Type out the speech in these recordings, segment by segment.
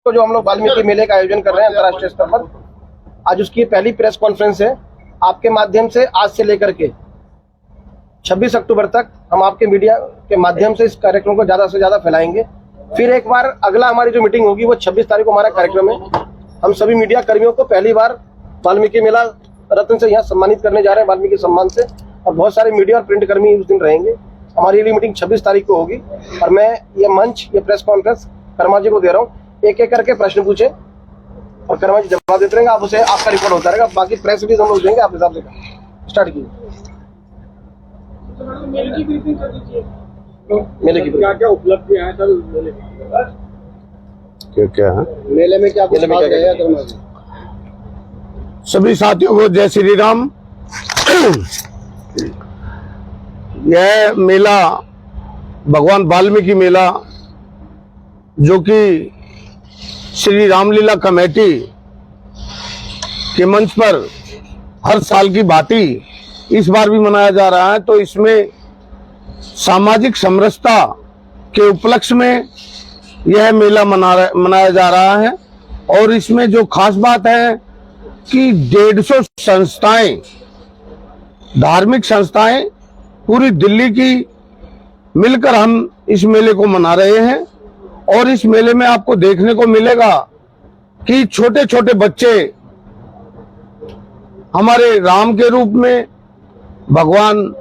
को जो हम लोग वाल्मीकि मेले का आयोजन कर रहे हैं अंतर्राष्ट्रीय स्तर पर, आज उसकी पहली प्रेस कॉन्फ्रेंस है। आपके माध्यम से आज से लेकर के 26 अक्टूबर तक हम आपके मीडिया के माध्यम से इस कार्यक्रम को ज्यादा से ज्यादा फैलाएंगे। फिर एक बार अगला हमारी जो मीटिंग होगी वो 26 तारीख को हमारा कार्यक्रम है। हम सभी मीडिया कर्मियों को पहली बार वाल्मीकि मेला रत्न से यहाँ सम्मानित करने जा रहे हैं, वाल्मीकि सम्मान से, और बहुत सारे मीडिया और प्रिंट कर्मी उस दिन रहेंगे। हमारी अगली मीटिंग 26 तारीख को होगी और मैं ये मंच, ये प्रेस कॉन्फ्रेंस कर्मा जी को दे रहा हूँ। एक एक करके प्रश्न पूछे और कर्मा जी जवाब देते रहेंगे, आप उसे आपका रिकॉर्ड होता रहेगा। बाकी प्रेस भी हम लोग देंगे, आप हिसाब से स्टार्ट कीजिए। मेले की ब्रीफिंग कर दीजिए। मेले की क्या क्या उपलब्धियां हैं सर मेले में? क्या है मेले में क्या कुछ खास रहेगा कर्मा जी? सभी साथियों को जय श्री राम। यह मेला भगवान वाल्मीकि मेला, जो कि श्री रामलीला कमेटी के मंच पर हर साल की भांति इस बार भी मनाया जा रहा है, तो इसमें सामाजिक समरसता के उपलक्ष्य में यह मेला मनाया जा रहा है। और इसमें जो खास बात है कि 150 संस्थाएं, धार्मिक संस्थाएं पूरी दिल्ली की मिलकर हम इस मेले को मना रहे हैं। और इस मेले में आपको देखने को मिलेगा कि छोटे छोटे बच्चे हमारे राम के रूप में, भगवान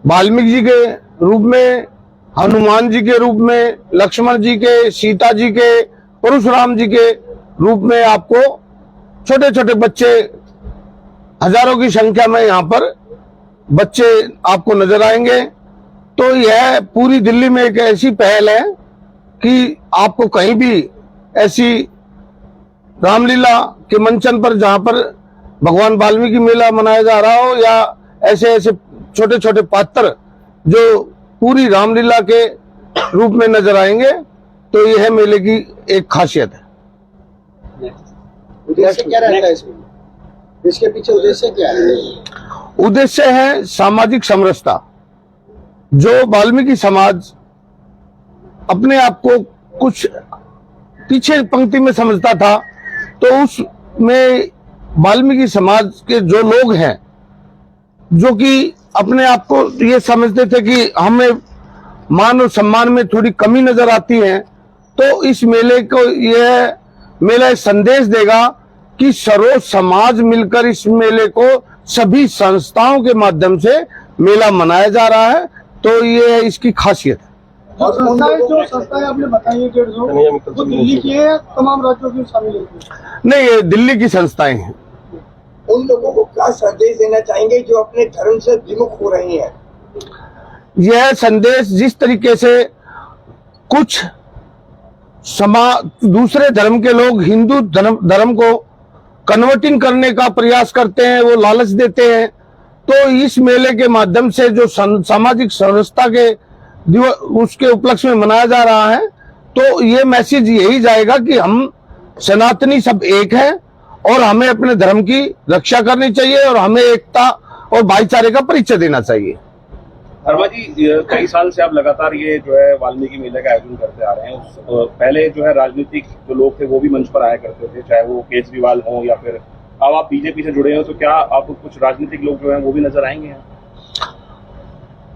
वाल्मीकि जी के रूप में, हनुमान जी के रूप में, लक्ष्मण जी के, सीता जी के, परशुराम जी के रूप में आपको छोटे छोटे बच्चे, हजारों की संख्या में यहाँ पर बच्चे आपको नजर आएंगे। तो यह पूरी दिल्ली में एक ऐसी पहल है कि आपको कहीं भी ऐसी रामलीला के मंचन पर, जहां पर भगवान वाल्मीकि मेला मनाया जा रहा हो, या ऐसे ऐसे छोटे छोटे पात्र जो पूरी रामलीला के रूप में नजर आएंगे, तो यह मेले की एक खासियत है। उद्देश्य क्या रहता है इसमें? इसके पीछे उद्देश्य क्या है? उद्देश्य है सामाजिक समरसता। जो वाल्मीकि समाज अपने आप को कुछ पीछे पंक्ति में समझता था, तो उसमें वाल्मीकि समाज के जो लोग हैं, जो कि अपने आप को ये समझते थे कि हमें मान और सम्मान में थोड़ी कमी नजर आती है, तो इस मेले को, यह मेला संदेश देगा कि सर्व समाज मिलकर इस मेले को सभी संस्थाओं के माध्यम से मेला मनाया जा रहा है। तो ये इसकी खासियत है। जो संस्थाएं आपने बताई है 150, वो दिल्ली की है या तमाम राज्यों की शामिल है? नहीं, ये दिल्ली की संस्थाएं हैं। उन लोगों को क्या संदेश देना चाहेंगे जो अपने धर्म से विमुख हो रही हैं? यह संदेश, जिस तरीके से कुछ दूसरे धर्म के लोग हिंदू धर्म को कन्वर्टिंग करने का प्रयास करते हैं, वो लालच देते हैं, तो इस मेले के माध्यम से जो सामाजिक समरसता के उसके उपलक्ष्य में मनाया जा रहा है, तो ये मैसेज यही जाएगा कि हम सनातनी सब एक हैं और हमें अपने धर्म की रक्षा करनी चाहिए और हमें एकता और भाईचारे का परिचय देना चाहिए। वर्मा जी, कई साल से आप लगातार ये जो है वाल्मीकि मेले का आयोजन करते आ रहे हैं। पहले जो है राजनीतिक जो लोग थे वो भी मंच पर आया करते थे, चाहे वो केजरीवाल हो या फिर अब आप बीजेपी से जुड़े हो, तो क्या आपको कुछ राजनीतिक लोग जो है वो भी नजर आएंगे?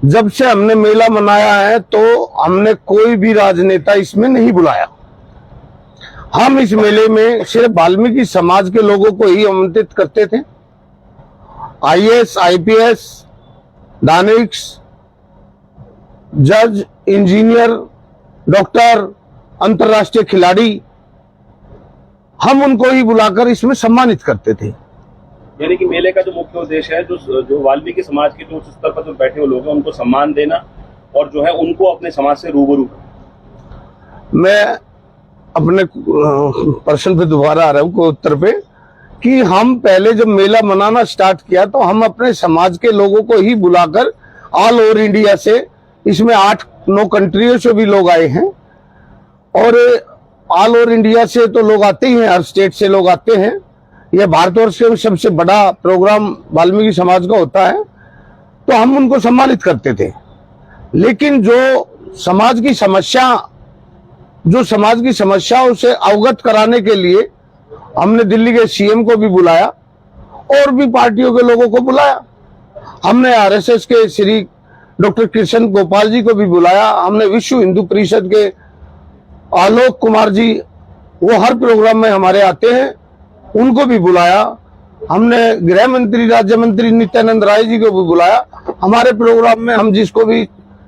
जब से हमने मेला मनाया है तो हमने कोई भी राजनेता इसमें नहीं बुलाया। हम इस मेले में सिर्फ वाल्मीकि समाज के लोगों को ही आमंत्रित करते थे। IAS, IPS, दानिक्स, जज, इंजीनियर, डॉक्टर, अंतर्राष्ट्रीय खिलाड़ी, हम उनको ही बुलाकर इसमें सम्मानित करते थे। यानी कि मेले का जो मुख्य उद्देश्य है, जो वाल्मीकि समाज के जो उच्च स्तर पर जो बैठे हुए लोग हैं उनको सम्मान देना और जो है उनको अपने समाज से रूबरू। मैं अपने प्रश्न पे दोबारा आ रहा हूँ उत्तर पे, कि हम पहले जब मेला मनाना स्टार्ट किया तो हम अपने समाज के लोगों को ही बुलाकर ऑल ओवर इंडिया से, इसमें 8-9 कंट्रियों से भी लोग आए हैं, और ऑल ओवर इंडिया से तो लोग आते ही हैं, हर स्टेट से लोग आते हैं। यह भारतवर्ष में सबसे बड़ा प्रोग्राम वाल्मीकि समाज का होता है, तो हम उनको सम्मानित करते थे। लेकिन जो समाज की समस्या जो समाज की समस्याओं से अवगत कराने के लिए हमने दिल्ली के सीएम को भी बुलाया और भी पार्टियों के लोगों को बुलाया। हमने आरएसएस के श्री डॉक्टर कृष्ण गोपाल जी को भी बुलाया। हमने विश्व हिंदू परिषद के आलोक कुमार जी, वो हर प्रोग्राम में हमारे आते हैं, उनको भी बुलाया। हमने गृह मंत्री राज्य मंत्री नित्यानंद राय जी को भी बुलाया। हमारे प्रोग्राम में हम जिसको भी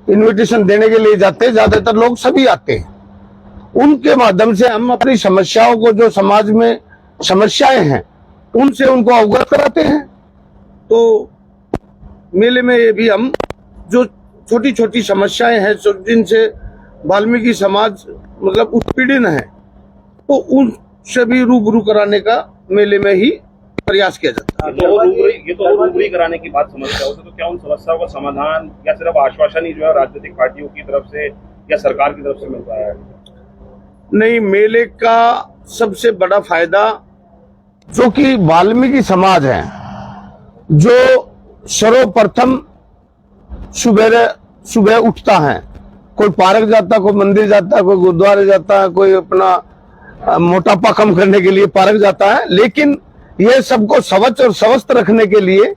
इनविटेशन देने के लिए जाते हैं, ज्यादातर लोग सभी आते हैं। उनके माध्यम से हम अपनी समस्याओं को, जो समाज में समस्याएं हैं, उनसे उनको अवगत कराते हैं। तो मेले में ये भी हम जो छोटी छोटी समस्याएं हैं जिनसे वाल्मीकि समाज मतलब उत्पीड़न है, तो उनसे भी रूबरू कराने का मेले में ही प्रयास किया जाता है। ये तो रूबरू कराने की बात समस्याओं से, तो क्या उन समस्याओं का समाधान या सिर्फ आश्वासन ही जो है राजनीतिक पार्टियों की तरफ से या सरकार की तरफ से मिल रहा है? नहीं, मेले का सबसे बड़ा फायदा जो कि वाल्मीकि समाज है, जो सर्वप्रथम सुबह उठता है, कोई पार्क जाता, कोई मंदिर जाता, कोई गुरुद्वारे जाता, कोई अपना मोटापा कम करने के लिए पार्क जाता है, लेकिन ये सबको स्वच्छ और स्वस्थ रखने के लिए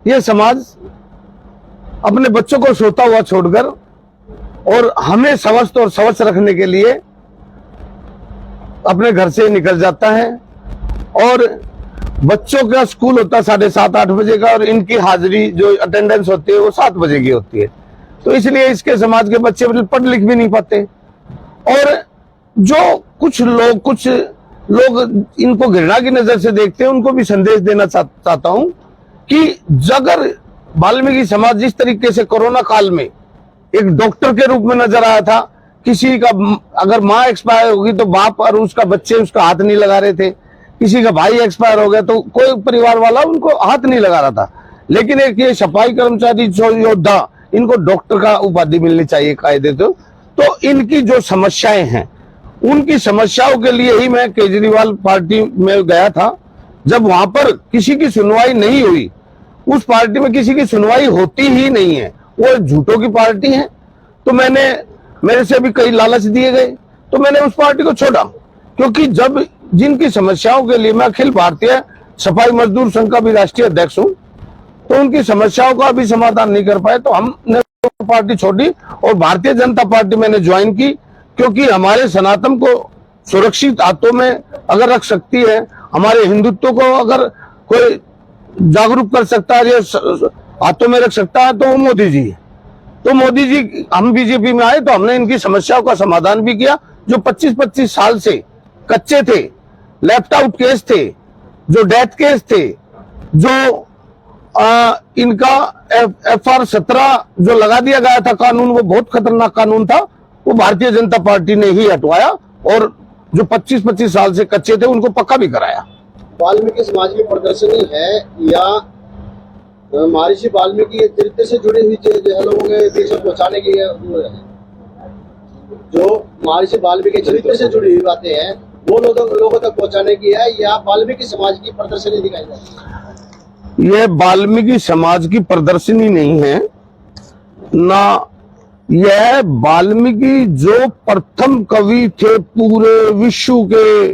ये समाज अपने बच्चों को सोता हुआ छोड़कर और हमें स्वस्थ और स्वच्छ रखने के लिए अपने घर से निकल जाता है। और बच्चों का स्कूल होता है 7:30-8 बजे का, और इनकी हाजिरी जो अटेंडेंस होती है वो 7 बजे की होती है। तो इसलिए इसके समाज के बच्चे पढ़ लिख भी नहीं पाते। और जो कुछ लोग इनको घृणा की नजर से देखते हैं, उनको भी संदेश देना चाहता हूं कि अगर वाल्मीकि समाज जिस तरीके से कोरोना काल में एक डॉक्टर के रूप में नजर आया था, किसी का अगर माँ एक्सपायर होगी तो बाप और उसका बच्चे उसका हाथ नहीं लगा रहे थे, किसी का भाई एक्सपायर हो गया तो कोई परिवार वाला उनको हाथ नहीं लगा रहा था, लेकिन एक ये सफाई कर्मचारी योद्धा, इनको डॉक्टर का उपाधि मिलनी चाहिए कायदे तो इनकी जो समस्याएं हैं, उनकी समस्याओं के लिए ही मैं केजरीवाल पार्टी में गया था। जब वहां पर किसी की सुनवाई नहीं हुई, उस पार्टी में किसी की सुनवाई होती ही नहीं है, वो झूठों की पार्टी है, तो मेरे से भी कई लालच दिए गए, तो मैंने उस पार्टी को छोड़ा। क्योंकि जब जिनकी समस्याओं के लिए मैं अखिल भारतीय सफाई मजदूर संघ का भी राष्ट्रीय अध्यक्ष हूं, तो उनकी समस्याओं का भी समाधान नहीं कर पाए, तो हमने पार्टी छोड़ी और भारतीय जनता पार्टी मैंने ज्वाइन की। क्योंकि हमारे सनातन को सुरक्षित हाथों में अगर रख सकती है, हमारे हिंदुत्व को अगर कोई जागरूक कर सकता है या हाथों में रख सकता है, तो वो मोदी जी है। तो मोदी जी, हम बीजेपी में आए तो हमने इनकी समस्याओं का समाधान भी किया। जो 25-25 साल से कच्चे थे, लेफ्ट आउट केस थे, जो डेथ केस थे, जो इनका FR 17 जो लगा दिया गया था कानून, वो बहुत खतरनाक कानून था, वो भारतीय जनता पार्टी ने ही हटवाया और जो 25-25 साल से कच्चे थे उनको पक्का भी कराया। वाल्मीकि समाज की प्रदर्शनी है या महर्षि वाल्मीकि के चरित्र से जुड़ी हुई चीजें लोगों के बीच में पहुंचाने के लिए है? जो महर्षि वाल्मीकि के चरित्र से जुड़ी हुई बातें हैं वो लोगों तक पहुंचाने की है या वाल्मीकि समाज की प्रदर्शनी दिखाई जाए? यह वाल्मीकि समाज की प्रदर्शनी नहीं है ना, यह वाल्मीकि जो प्रथम कवि थे पूरे विश्व के,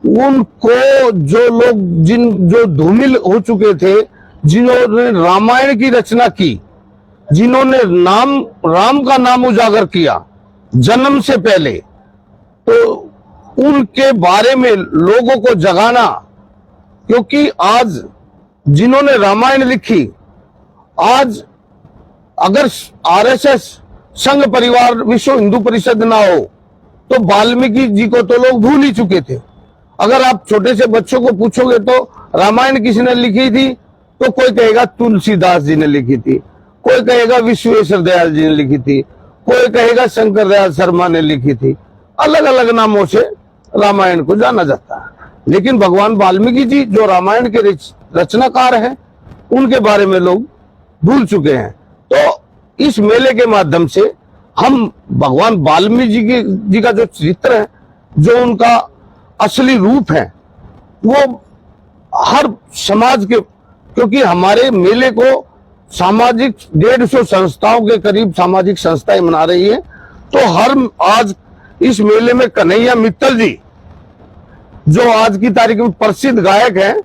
उनको जो लोग जो धूमिल हो चुके थे, जिन्होंने रामायण की रचना की, जिन्होंने राम का नाम उजागर किया जन्म से पहले, तो उनके बारे में लोगों को जगाना। क्योंकि आज जिन्होंने रामायण लिखी, आज अगर RSS संघ परिवार विश्व हिंदू परिषद ना हो तो वाल्मीकि जी को तो लोग भूल ही चुके थे। अगर आप छोटे से बच्चों को पूछोगे तो रामायण किसने लिखी थी, तो कोई कहेगा तुलसीदास जी ने लिखी थी, कोई कहेगा विश्वेश्वर दयाल जी ने लिखी थी, कोई कहेगा शंकर दयाल शर्मा ने लिखी थी। अलग अलग नामों से रामायण को जाना जाता है, लेकिन भगवान वाल्मीकि जी जो रामायण के रचनाकार हैं, उनके बारे में लोग भूल चुके हैं। तो इस मेले के माध्यम से हम भगवान वाल्मीकि जी का जो चरित्र है, जो उनका असली रूप है, वो हर समाज के, क्योंकि हमारे मेले को सामाजिक 150 संस्थाओं के करीब सामाजिक संस्थाएं मना रही है, तो हर आज इस मेले में कन्हैया मित्तल जी, जो आज की तारीख में प्रसिद्ध गायक हैं,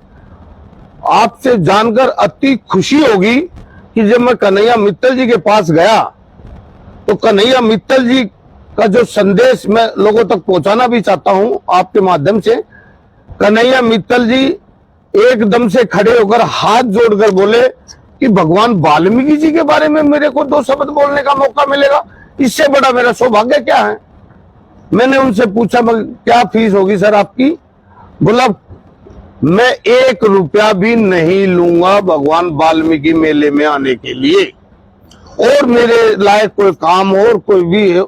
आपसे जानकर अति खुशी होगी कि जब मैं कन्हैया मित्तल जी के पास गया तो कन्हैया मित्तल जी का जो संदेश मैं लोगों तक पहुंचाना भी चाहता हूं आपके माध्यम से। कन्हैया मित्तल जी एकदम से खड़े होकर हाथ जोड़कर बोले कि भगवान वाल्मीकि जी के बारे में मेरे को 2 शब्द बोलने का मौका मिलेगा, इससे बड़ा मेरा सौभाग्य क्या है। मैंने उनसे पूछा क्या फीस होगी सर आपकी? बोला मैं 1 रुपया भी नहीं लूंगा भगवान वाल्मीकि मेले में आने के लिए, और मेरे लायक कोई काम हो और कोई भी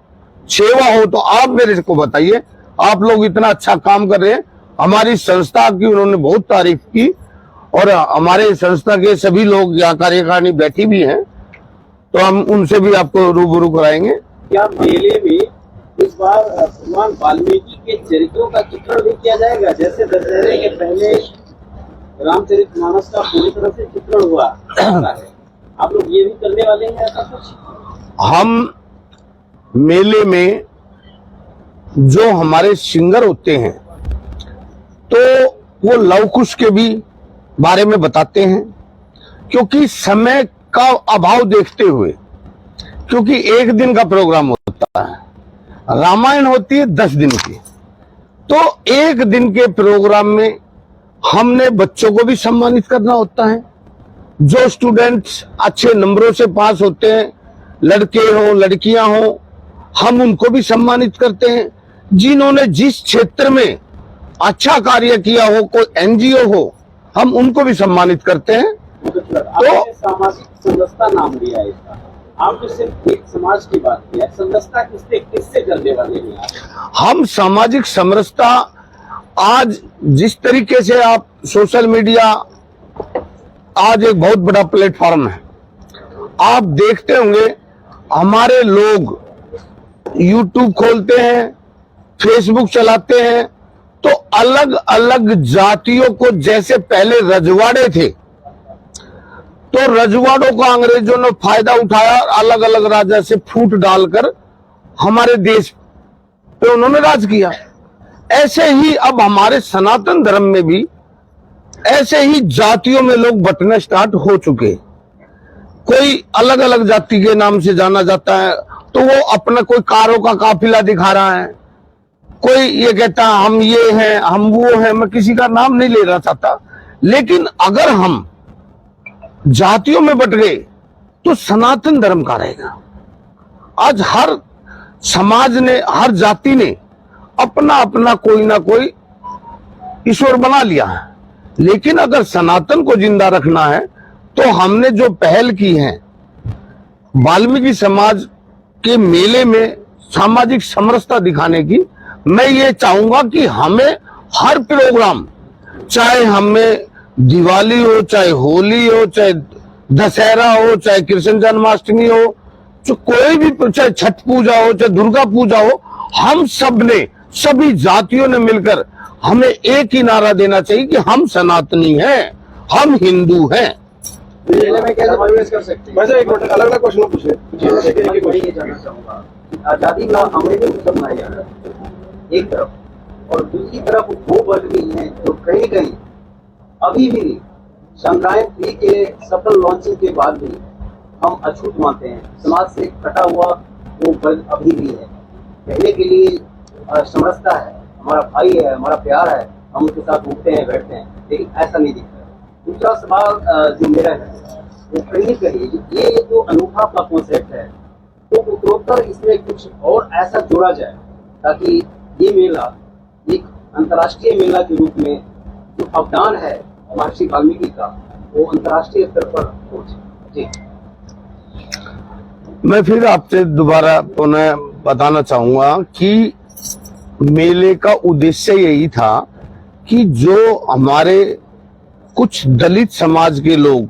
सेवा हो तो आप मेरे को बताइए। आप लोग इतना अच्छा काम कर रहे हैं। हमारी संस्था की उन्होंने बहुत तारीफ की और हमारे संस्था के सभी लोग यहाँ कार्यकारिणी बैठी भी हैं, तो हम उनसे भी आपको रूबरू कराएंगे। क्या मेले में इस बार भगवान वाल्मीकि के चरित्रों का चित्रण भी किया जाएगा? जैसे दशहरे के पहले रामचरितमानस का पूरी तरह से चित्रण हुआ, आप लोग ये भी करने वाले हैं ऐसा कुछ? हम मेले में जो हमारे सिंगर होते हैं तो वो लव कुश के भी बारे में बताते हैं, क्योंकि समय का अभाव देखते हुए, क्योंकि 1 दिन का प्रोग्राम होता है, रामायण होती है 10 दिन की, तो 1 दिन के प्रोग्राम में हमने बच्चों को भी सम्मानित करना होता है। जो स्टूडेंट्स अच्छे नंबरों से पास होते हैं, लड़के हो लड़कियां हो, हम उनको भी सम्मानित करते हैं। जिन्होंने जिस क्षेत्र में अच्छा कार्य किया हो, कोई एनजीओ हो, हम उनको भी सम्मानित करते हैं। तो सामाजिक समरसता नाम लिया इसका, आप तो सिर्फ एक समाज की बात की है, समरसता किससे करने वाले हैं? हम सामाजिक समरसता आज जिस तरीके से आप सोशल मीडिया आज एक बहुत बड़ा प्लेटफॉर्म है, आप देखते होंगे हमारे लोग यूट्यूब खोलते हैं, फेसबुक चलाते हैं, तो अलग अलग जातियों को, जैसे पहले रजवाड़े थे तो रजवाड़ों का अंग्रेजों ने फायदा उठाया और अलग अलग राजा से फूट डालकर हमारे देश पे उन्होंने राज किया। ऐसे ही अब हमारे सनातन धर्म में भी ऐसे ही जातियों में लोग बंटने स्टार्ट हो चुके। कोई अलग अलग जाति के नाम से जाना जाता है तो वो अपना कोई कारों का काफिला दिखा रहा है, कोई ये कहता है हम ये हैं हम वो हैं। मैं किसी का नाम नहीं ले रहा चाहता, लेकिन अगर हम जातियों में बट गए तो सनातन धर्म का रहेगा। आज हर समाज ने, हर जाति ने अपना अपना कोई ना कोई ईश्वर बना लिया है, लेकिन अगर सनातन को जिंदा रखना है तो हमने जो पहल की है वाल्मीकि समाज के मेले में सामाजिक समरसता दिखाने की, मैं ये चाहूंगा कि हमें हर प्रोग्राम, चाहे हमें दिवाली हो, चाहे होली हो, चाहे दशहरा हो, चाहे कृष्ण जन्माष्टमी हो, जो कोई भी, चाहे छठ पूजा हो, चाहे दुर्गा पूजा हो, हम सब ने, सभी जातियों ने मिलकर हमें एक ही नारा देना चाहिए कि हम सनातनी हैं, हम हिंदू हैं। मेले में कैसे प्रवेश कर सकते हैं? वैसे एक मिनट, अलग अलग क्वेश्चन पूछे। ये जानना चाहूंगा, आजादी का अमृत उत्सव मनाया जा रहा है एक तरफ, और दूसरी तरफ वो वर्ग भी हैं जो कहीं कहीं अभी भी चंद्रयान-3 के सफल लॉन्चिंग के बाद भी हम अछूत मानते हैं। समाज से कटा हुआ वो वर्ग अभी भी है। कहने के लिए समरसता है, हमारा भाई है, हमारा प्यार है, हम उनके साथ उठते हैं बैठते हैं, लेकिन ऐसा नहीं दिखता। दूसरा सवाल जो मेरा है वो कहीं कहीं ये जो अनोखा का कॉन्सेप्ट है, तो उत्तरोत्तर इसमें कुछ और ऐसा जोड़ा जाए ताकि ये मेला एक अंतर्राष्ट्रीय मेला के रूप में जो अवदान है महर्षि वाल्मीकि का, वो अंतर्राष्ट्रीय स्तर पर पहुंचे। जी, मैं फिर आपसे दोबारा पुनः बताना चाहूंगा कि मेले का उद्देश्य यही था कि जो हमारे कुछ दलित समाज के लोग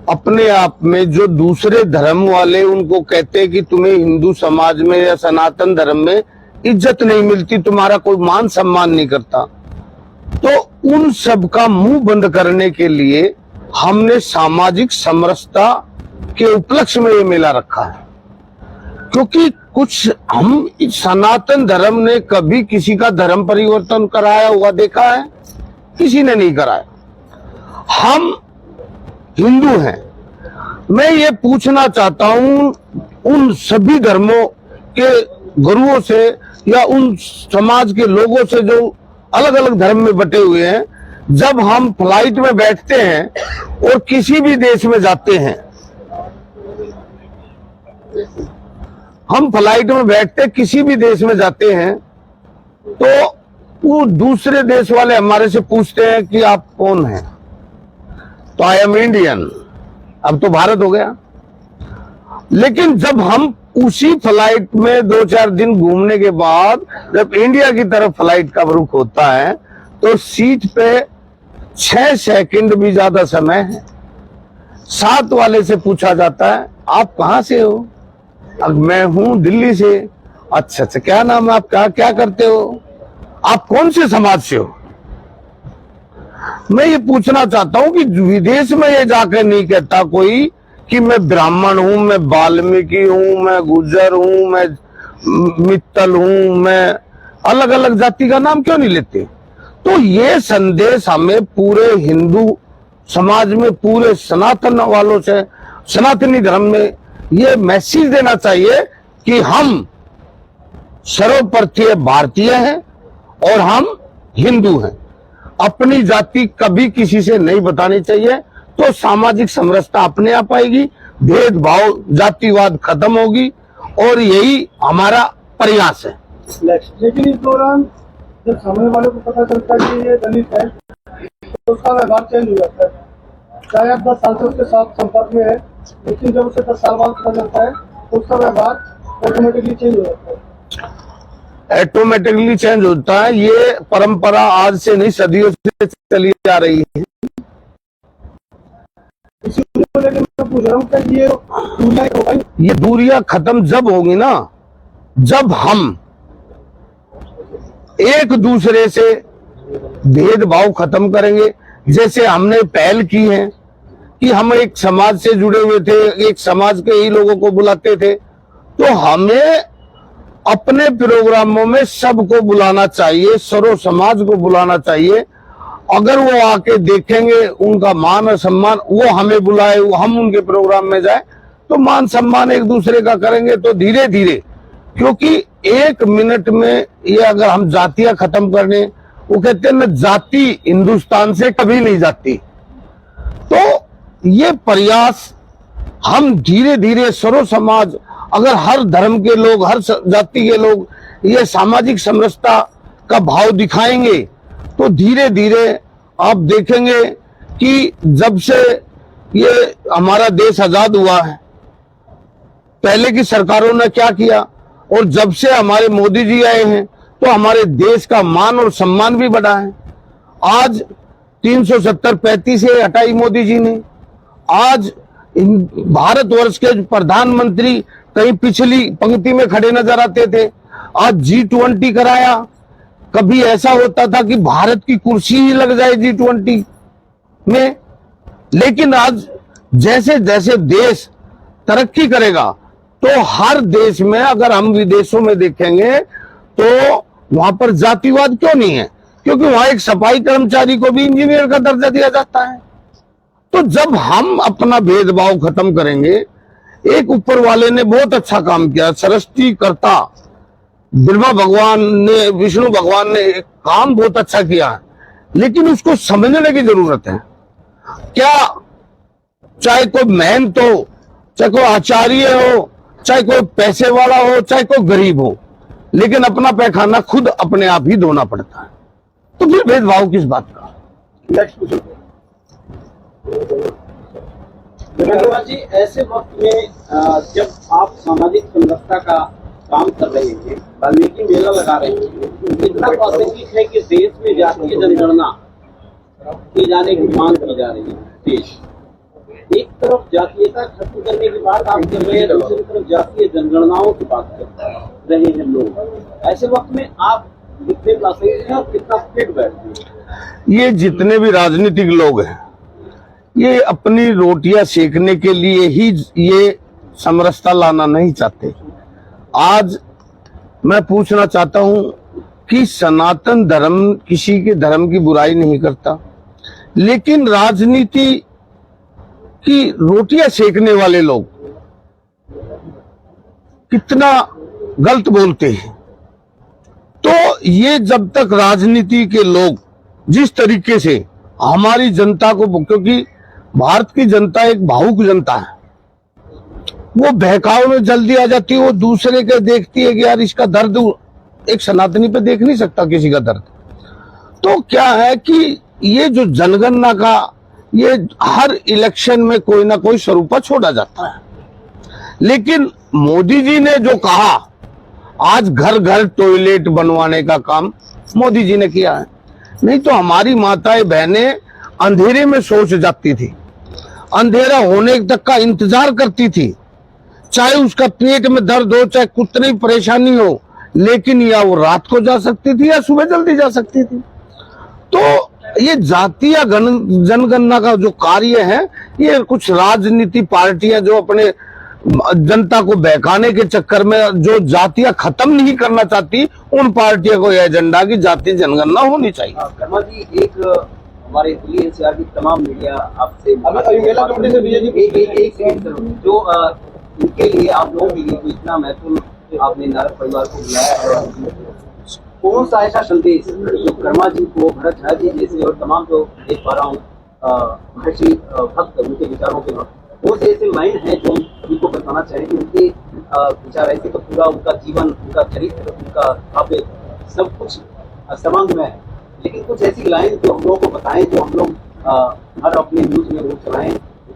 अपने आप में, जो दूसरे धर्म वाले उनको कहते हैं कि तुम्हें हिंदू समाज में या सनातन धर्म में इज्जत नहीं मिलती, तुम्हारा कोई मान सम्मान नहीं करता, तो उन सब का मुंह बंद करने के लिए हमने सामाजिक समरसता के उपलक्ष्य में ये मेला रखा है। क्योंकि कुछ हम सनातन धर्म ने कभी किसी का धर्म परिवर्तन कराया हुआ देखा है? किसी ने नहीं कराया। हम हिंदू हैं। मैं ये पूछना चाहता हूं उन सभी धर्मों के गुरुओं से या उन समाज के लोगों से जो अलग अलग धर्म में बटे हुए हैं, जब हम फ्लाइट में बैठते हैं और किसी भी देश में जाते हैं, हम फ्लाइट में बैठते किसी भी देश में जाते हैं, तो वो दूसरे देश वाले हमारे से पूछते हैं कि आप कौन हैं? तो आई एम इंडियन। अब तो भारत हो गया। लेकिन जब हम उसी फ्लाइट में 2-4 दिन घूमने के बाद जब इंडिया की तरफ फ्लाइट का रुख होता है, तो सीट पे 6 सेकंड भी ज्यादा समय है। साथ वाले से पूछा जाता है आप कहां से हो? अब मैं हूं दिल्ली से। अच्छा, क्या नाम है आपका? क्या करते हो? आप कौन से समाज से हो? मैं ये पूछना चाहता हूं कि विदेश में ये जाकर नहीं कहता कोई कि मैं ब्राह्मण हूं, मैं वाल्मीकि हूं, मैं गुर्जर हूं, मैं मित्तल हूं, मैं अलग अलग जाति का नाम क्यों नहीं लेते? तो ये संदेश हमें पूरे हिंदू समाज में, पूरे सनातन वालों से, सनातनी धर्म में ये मैसेज देना चाहिए कि हम सर्वप्रथम भारतीय हैं और हम हिंदू हैं। अपनी जाति कभी किसी से नहीं बतानी चाहिए, तो सामाजिक समरसता अपने आप आएगी, भेदभाव जातिवाद खत्म होगी, और यही हमारा प्रयास है। लेकिन इस दौरान जब सामने वाले को पता चलता है कि ये दलित है, तो उसका व्यवहार चेंज हो जाता है। चाहे आप 10 साल से उसके साथ संपर्क में है, लेकिन जब उसे 10 साल बाद पता चलता है तो उसका व्यवहार ऑटोमेटिकली चेंज हो जाता है। ऑटोमेटिकली चेंज होता है। ये परंपरा आज से नहीं, सदियों से चली आ रही है। इसी को लेकर मैं पूछ रहा हूँ कि ये दूरियां खत्म जब होगी ना, जब हम एक दूसरे से भेदभाव खत्म करेंगे। जैसे हमने पहल की है कि हम एक समाज से जुड़े हुए थे, एक समाज के ही लोगों को बुलाते थे, तो हमें अपने प्रोग्रामों में सबको बुलाना चाहिए, सर्व समाज को बुलाना चाहिए। अगर वो आके देखेंगे, उनका मान और सम्मान, वो हमें बुलाए, हम उनके प्रोग्राम में जाए, तो मान सम्मान एक दूसरे का करेंगे, तो धीरे धीरे, क्योंकि 1 मिनट में ये अगर हम जातियां खत्म करने, वो कहते हैं ना जाति हिंदुस्तान से कभी नहीं जाती, तो ये प्रयास हम धीरे धीरे सर्व समाज, अगर हर धर्म के लोग, हर जाति के लोग ये सामाजिक समरसता का भाव दिखाएंगे, तो धीरे धीरे आप देखेंगे कि जब से ये हमारा देश आजाद हुआ है, पहले की सरकारों ने क्या किया, और जब से हमारे मोदी जी आए हैं, तो हमारे देश का मान और सम्मान भी बढ़ा है। आज 370-35 से हटाई मोदी जी ने। आज भारतवर्ष के प्रधानमंत्री कहीं पिछली पंक्ति में खड़े नजर आते थे। आज G20 कराया। कभी ऐसा होता था कि भारत की कुर्सी ही लग जाए G20 में, लेकिन आज जैसे जैसे देश तरक्की करेगा, तो हर देश में, अगर हम विदेशों में देखेंगे, तो वहां पर जातिवाद क्यों नहीं है? क्योंकि वहां एक सफाई कर्मचारी को भी इंजीनियर का दर्जा दिया जाता है। तो जब हम अपना भेदभाव खत्म करेंगे, एक ऊपर वाले ने बहुत अच्छा काम किया, सृष्टिकर्ता ब्रह्मा भगवान ने, विष्णु भगवान ने एक काम बहुत अच्छा किया है, लेकिन उसको समझने की जरूरत है। क्या चाहे कोई मेहनत हो, चाहे कोई आचार्य हो, चाहे कोई पैसे वाला हो, चाहे कोई गरीब हो, लेकिन अपना पैखाना खुद अपने आप ही धोना पड़ता है, तो फिर भेदभाव किस बात का? नेक्स्ट जी, ऐसे वक्त में जब आप सामाजिक समरसता का काम कर रहे हैं, वाल्मीकि मेला लगा रहे हैं, इतना प्रासंगिक है कि देश में जातीय जनगणना की जाने की मांग की जा रही है। देश एक तरफ जातीयता खत्म करने की बात आप कर रहे हैं, दूसरी तरफ जातीय जनगणनाओं की बात कर रहे हैं लोग। ऐसे वक्त में आप कितने प्रासंगिक हैं और कितना फिट बैठते हैं? ये जितने भी राजनीतिक लोग हैं, ये अपनी रोटियां सेकने के लिए ही ये समरसता लाना नहीं चाहते। आज मैं पूछना चाहता हूं कि सनातन धर्म किसी के धर्म की बुराई नहीं करता, लेकिन राजनीति की रोटियां सेकने वाले लोग कितना गलत बोलते हैं। तो ये जब तक राजनीति के लोग जिस तरीके से हमारी जनता को, क्योंकि भारत की जनता एक भावुक जनता है, वो बहकाव में जल्दी आ जाती है, वो दूसरे के देखती है कि यार इसका दर्द, एक सनातनी पे देख नहीं सकता किसी का दर्द। तो क्या है कि ये जो जनगणना का, ये हर इलेक्शन में कोई ना कोई स्वरूपा छोड़ा जाता है, लेकिन मोदी जी ने जो कहा, आज घर घर टॉयलेट बनवाने का काम मोदी जी ने किया है। नहीं तो हमारी माताएं बहनें अंधेरे में सोच जाती थी, अंधेरा होने तक का इंतजार करती थी, चाहे उसका पेट में दर्द हो, चाहे कितनी परेशानी हो, लेकिन या वो रात को जा सकती थी या सुबह जल्दी जा सकती थी। तो ये जातीय जनगणना का जो कार्य है, ये कुछ राजनीति पार्टियां जो अपने जनता को बहकाने के चक्कर में जो जातियां खत्म नहीं करना चाहती, उन पार्टियों को यह एजेंडा की जातीय जनगणना होनी चाहिए। कर्मा जी, एक हमारे दिल्ली एनसीआर की तमाम मीडिया आपसे अभी मेला कमेटी से एक जो इनके लिए, आप लोगों के लिए जो इतना महत्वपूर्ण आपने नारद परिवार को बुलाया है, कौन सा ऐसा संदेश जो कर्मा जी को, भरत झा जी जैसे और तमाम जो देख पा रहा हूँ महर्षि भक्त, उनके विचारों के वक्त कौन से ऐसे माइंड हैं जो उनको बताना चाहें कि उनके विचार ऐसे तो पूरा उनका जीवन, उनका चरित्र, उनका काव्य सब कुछ समांग में है, लेकिन कुछ ऐसी लाइन जो हम लोगों को बताएं, जो हम लोग हर अपने न्यूज में रोज चलाएं।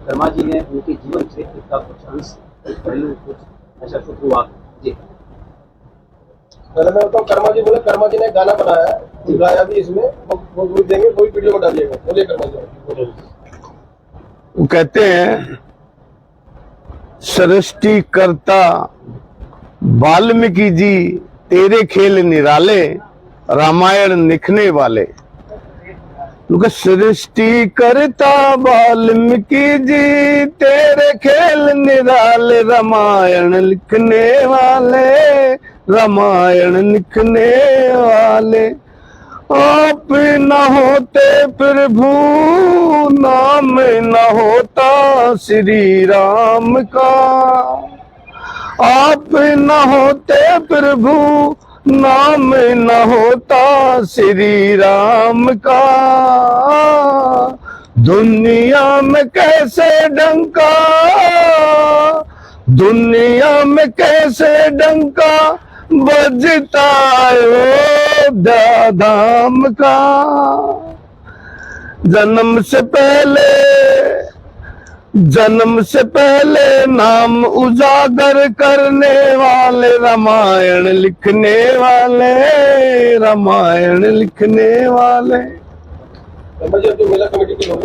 कर्मा जी ने उनके जीवन चरित्र का कुछ अंश, कुछ पहलू, कुछ ऐसा शुरुआत जी। पहले मैं बताऊँ, कर्मा जी बोले, कर्मा जी ने गाना बनाया है, गाया भी इसमें, वो देंगे, कोई वीडियो में डालिएगा। बोलिए कर्मा जी। वो कहते हैं, सृष्टिकर्ता वाल्मीकि जी तेरे खेल निराले, रामायण लिखने वाले। सृष्टिकर्ता वाल्मीकि जी तेरे खेल निराले, रामायण लिखने वाले, रामायण लिखने वाले। आप न होते प्रभु, नाम न होता श्री राम का। आप न होते प्रभु, नाम न होता श्री राम का। दुनिया में कैसे डंका, दुनिया में कैसे डंका बजता अयोध्या धाम का। जन्म से पहले नाम उजागर करने वाले, रामायण लिखने वाले, रामायण लिखने वाले। मेला कमेटी के लोग